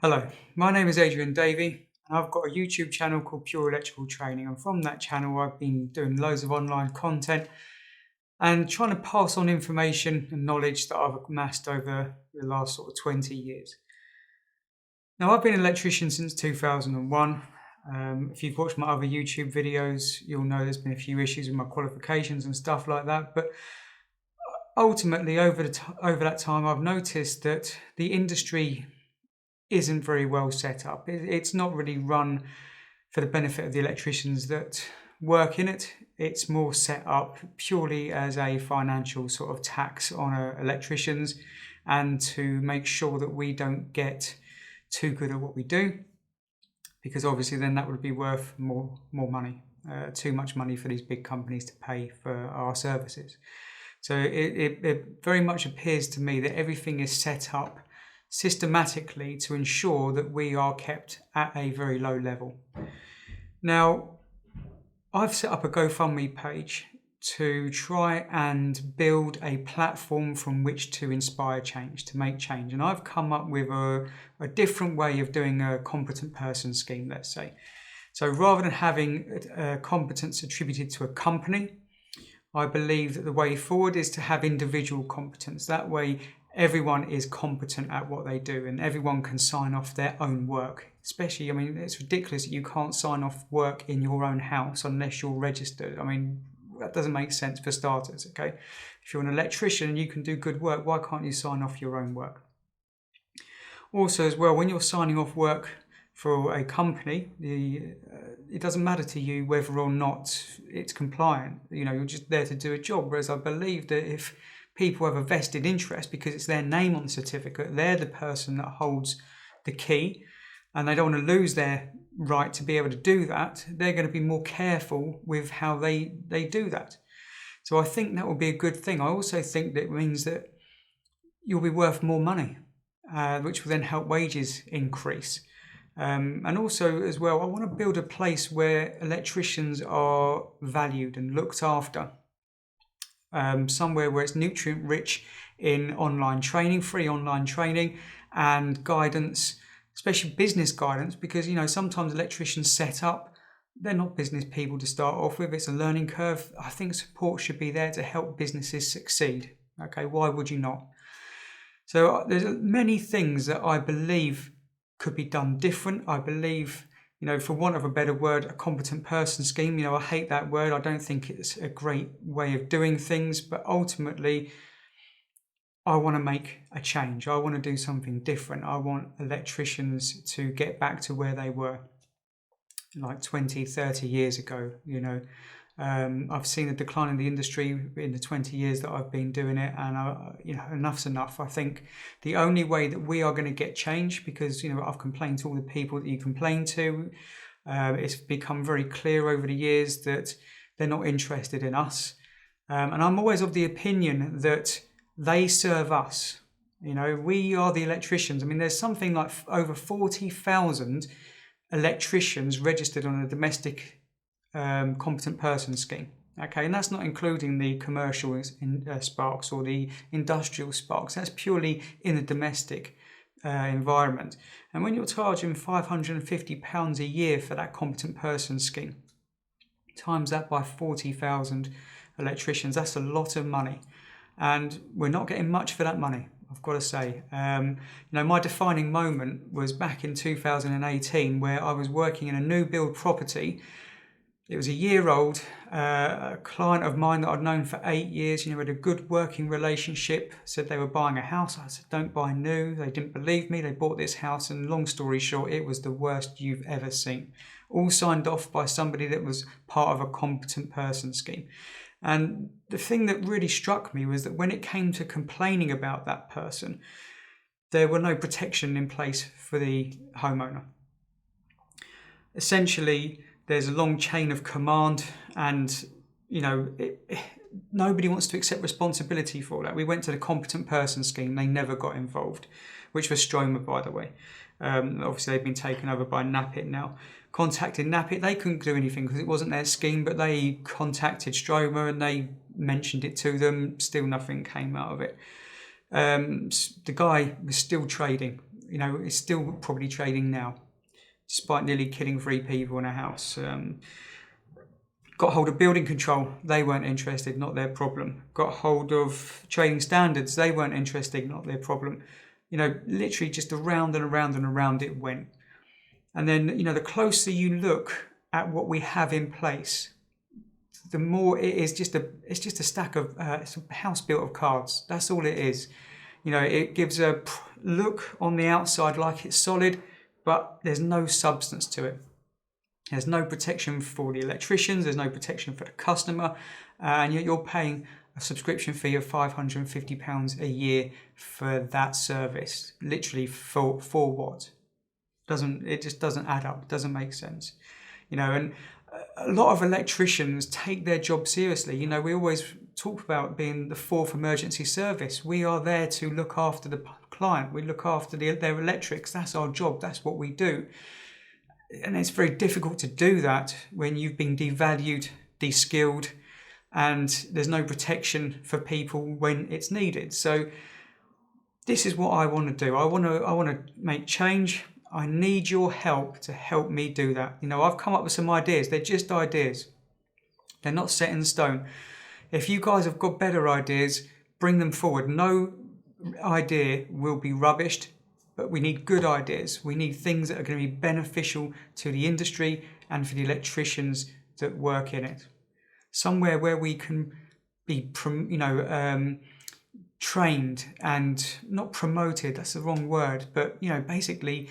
Hello, my name is Adrian Davey, and I've got a YouTube channel called Pure Electrical Training. And from that channel, I've been doing loads of online content and trying to pass on information and knowledge that I've amassed over the last sort of 20 years. Now, I've been an electrician since 2001. If you've watched my other YouTube videos, you'll know there's been a few issues with my qualifications and stuff like that. But ultimately, over that time, I've noticed that the industry isn't very well set up. It's not really run for the benefit of the electricians that work in it. It's more set up purely as a financial sort of tax on electricians and to make sure that we don't get too good at what we do, because obviously then that would be worth more money, too much money for these big companies to pay for our services. So it very much appears to me that everything is set up systematically to ensure that we are kept at a very low level. Now, I've set up a GoFundMe page to try and build a platform from which to inspire change, to make change. And I've come up with a different way of doing a competent person scheme, let's say. So rather than having competence attributed to a company, I believe that the way forward is to have individual competence. That way, everyone is competent at what they do and everyone can sign off their own work. Especially, I mean, it's ridiculous that you can't sign off work in your own house unless you're registered. I mean, that doesn't make sense for starters, okay? If you're an electrician and you can do good work, why can't you sign off your own work? Also, as well, when you're signing off work for a company, it doesn't matter to you whether or not it's compliant. You know, you're just there to do a job. Whereas I believe that if people have a vested interest because it's their name on the certificate, they're the person that holds the key, and they don't want to lose their right to be able to do that, they're going to be more careful with how they do that. So I think that will be a good thing. I also think that it means that you'll be worth more money, which will then help wages increase. And also as well, I want to build a place where electricians are valued and looked after. Somewhere where it's nutrient rich in online training, free online training and guidance, especially business guidance, because sometimes electricians set up, they're not business people to start off with. It's a learning curve. I think support should be there to help businesses succeed. Okay, why would you not? So there's many things that I believe could be done different. I believe, for want of a better word, a competent person scheme. I hate that word. I don't think it's a great way of doing things, but ultimately, I want to make a change. I want to do something different. I want electricians to get back to where they were like 20, 30 years ago. I've seen a decline in the industry in the 20 years that I've been doing it, and enough's enough. I think the only way that we are going to get change, because I've complained to all the people that you complain to, it's become very clear over the years that they're not interested in us, and I'm always of the opinion that they serve us. We are the electricians. I mean, there's something like over 40,000 electricians registered on a domestic competent person scheme. Okay, and that's not including the commercial sparks or the industrial sparks. That's purely in the domestic environment. And when you're charging £550 a year for that competent person scheme, times that by 40,000 electricians, that's a lot of money. And we're not getting much for that money, I've got to say. My defining moment was back in 2018, where I was working in a new build property. It was a year old, a client of mine that I'd known for 8 years, we had a good working relationship, said they were buying a house. I said, don't buy new. They didn't believe me. They bought this house, and long story short, it was the worst you've ever seen. All signed off by somebody that was part of a competent person scheme. And the thing that really struck me was that when it came to complaining about that person, there were no protection in place for the homeowner. Essentially, there's a long chain of command, and nobody wants to accept responsibility for that. We went to the competent person scheme. They never got involved, which was Stroma, by the way. Obviously, they've been taken over by NAPIT now. Contacted NAPIT, they couldn't do anything because it wasn't their scheme, but they contacted Stroma and they mentioned it to them. Still nothing came out of it. The guy was still trading. it's still probably trading now, despite nearly killing 3 people in a house. Got hold of building control, they weren't interested, not their problem. Got hold of trading standards, they weren't interested, not their problem. Literally just around and around and around it went. And then, the closer you look at what we have in place, the more it is just a stack of, it's a house built of cards. That's all it is. It gives a look on the outside like it's solid, but there's no substance to it. There's no protection for the electricians, there's no protection for the customer, and yet you're paying a subscription fee of £550 a year for that service. Literally for what? It just doesn't add up, it doesn't make sense. And a lot of electricians take their job seriously. We always talk about being the 4th emergency service. We are there to look after the client, we look after their electrics, that's our job, that's what we do. And it's very difficult to do that when you've been devalued, de-skilled, and there's no protection for people when it's needed. So this is what I want to do. I want to make change. I need your help to help me do that. I've come up with some ideas. They're just ideas. They're not set in stone. If you guys have got better ideas, bring them forward. No idea will be rubbished. But we need good ideas. We need things that are going to be beneficial to the industry and for the electricians that work in it. Somewhere where we can be, trained and not promoted, that's the wrong word, but, basically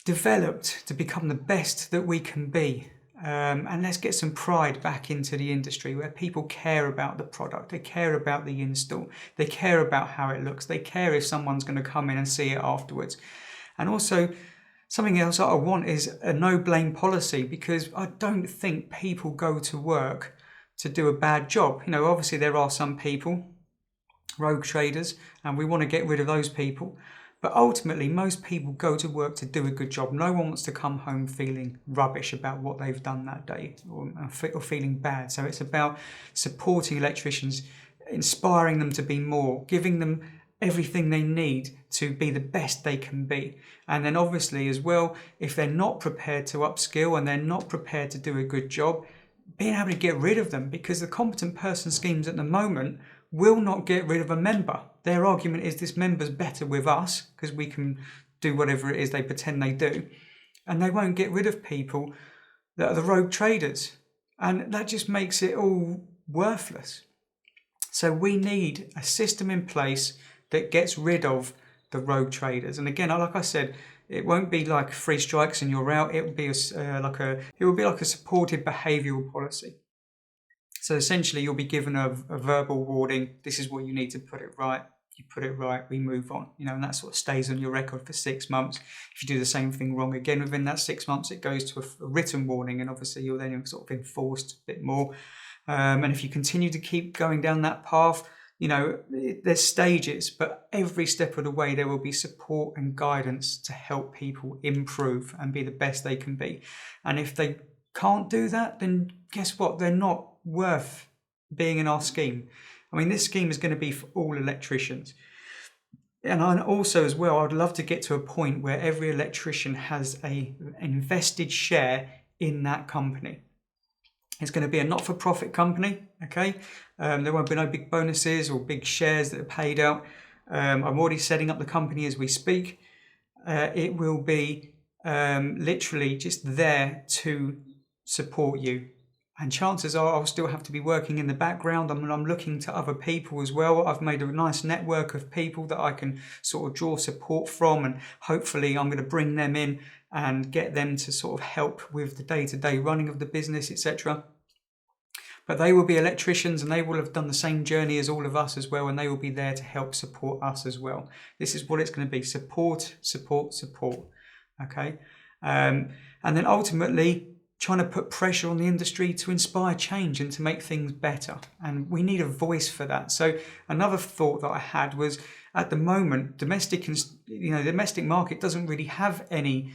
developed to become the best that we can be. And let's get some pride back into the industry where people care about the product, they care about the install, they care about how it looks, they care if someone's going to come in and see it afterwards. And also, something else that I want is a no blame policy, because I don't think people go to work to do a bad job. Obviously there are some people, rogue traders, and we want to get rid of those people. But ultimately, most people go to work to do a good job. No one wants to come home feeling rubbish about what they've done that day or feeling bad. So it's about supporting electricians, inspiring them to be more, giving them everything they need to be the best they can be. And then obviously as well, if they're not prepared to upskill and they're not prepared to do a good job, being able to get rid of them, because the competent person schemes at the moment will not get rid of a member. Their argument is this member's better with us because we can do whatever it is they pretend they do. And they won't get rid of people that are the rogue traders. And that just makes it all worthless. So we need a system in place that gets rid of the rogue traders. And again, like I said, it won't be like 3 strikes and you're out. It will be like a supported behavioural policy. So essentially, you'll be given a verbal warning. This is what you need to put it right. You put it right, we move on. And that sort of stays on your record for 6 months. If you do the same thing wrong again within that 6 months, it goes to a written warning, and obviously you're then sort of enforced a bit more. And if you continue to keep going down that path, there's stages, but every step of the way there will be support and guidance to help people improve and be the best they can be. And if they can't do that, then guess what? They're not worth being in our scheme. This scheme is going to be for all electricians. And also as well, I'd love to get to a point where every electrician has an invested share in that company. It's going to be a not-for-profit company, okay? There won't be no big bonuses or big shares that are paid out. I'm already setting up the company as we speak. It will be literally just there to support you. And chances are I'll still have to be working in the background. I'm looking to other people as well. I've made a nice network of people that I can sort of draw support from, and hopefully I'm going to bring them in and get them to sort of help with the day-to-day running of the business, etc. But they will be electricians and they will have done the same journey as all of us as well, and they will be there to help support us as well. This is what it's going to be: support, support, support. Okay, and then ultimately trying to put pressure on the industry to inspire change and to make things better. And we need a voice for that. So another thought that I had was, at the moment, the domestic market doesn't really have any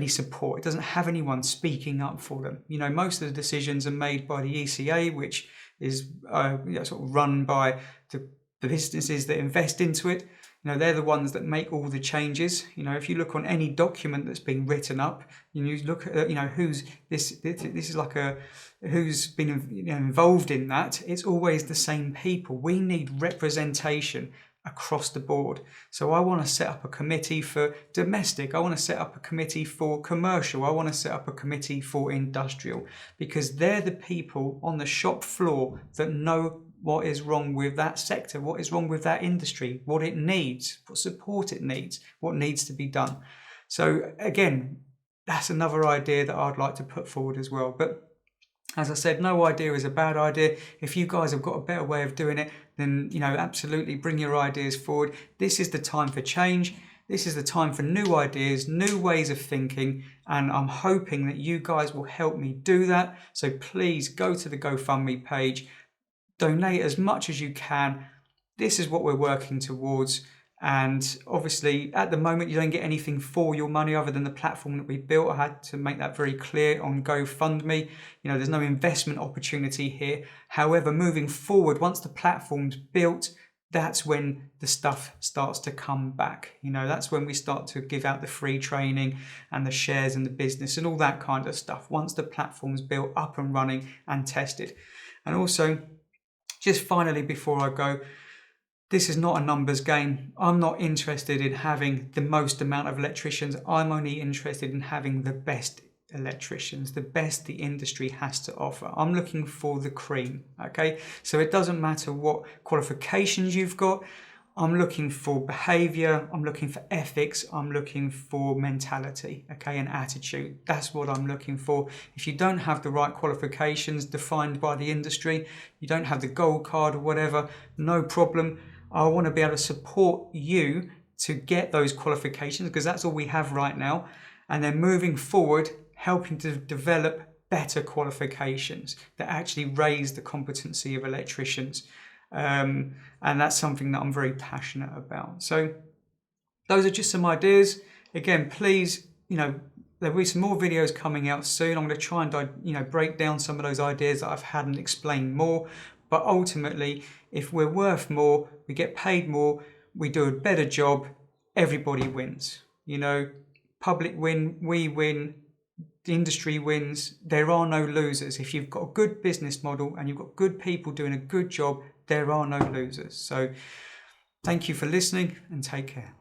support. It doesn't have anyone speaking up for them. Most of the decisions are made by the ECA, which is sort of run by the businesses that invest into it. they're the ones that make all the changes. If you look on any document that's been written up, you look at, who's this is like who's been involved in that. It's always the same people. We need representation across the board. So I want to set up a committee for domestic. I want to set up a committee for commercial. I want to set up a committee for industrial, because they're the people on the shop floor that know what is wrong with that sector, what is wrong with that industry, what it needs, what support it needs, what needs to be done. So again, that's another idea that I'd like to put forward as well. But as I said, no idea is a bad idea. If you guys have got a better way of doing it, then absolutely bring your ideas forward. This is the time for change. This is the time for new ideas, new ways of thinking, and I'm hoping that you guys will help me do that. So please go to the GoFundMe page, donate as much as you can. This is what we're working towards. And obviously, at the moment, you don't get anything for your money other than the platform that we built. I had to make that very clear on GoFundMe. There's no investment opportunity here. However, moving forward, once the platform's built, that's when the stuff starts to come back. That's when we start to give out the free training and the shares in the business and all that kind of stuff, once the platform's built, up and running and tested. And also, just finally, before I go, this is not a numbers game. I'm not interested in having the most amount of electricians. I'm only interested in having the best electricians, the best the industry has to offer. I'm looking for the cream, okay? So it doesn't matter what qualifications you've got. I'm looking for behavior, I'm looking for ethics, I'm looking for mentality, okay, and attitude. That's what I'm looking for. If you don't have the right qualifications defined by the industry, you don't have the gold card or whatever, no problem. I want to be able to support you to get those qualifications, because that's all we have right now. And then moving forward, helping to develop better qualifications that actually raise the competency of electricians. And that's something that I'm very passionate about. So those are just some ideas. Again, please, there'll be some more videos coming out soon. I'm going to try and break down some of those ideas that I've had and explain more. But ultimately, if we're worth more, we get paid more, we do a better job, everybody wins. Public win, we win, the industry wins. There are no losers. If you've got a good business model and you've got good people doing a good job, there are no losers. So thank you for listening and take care.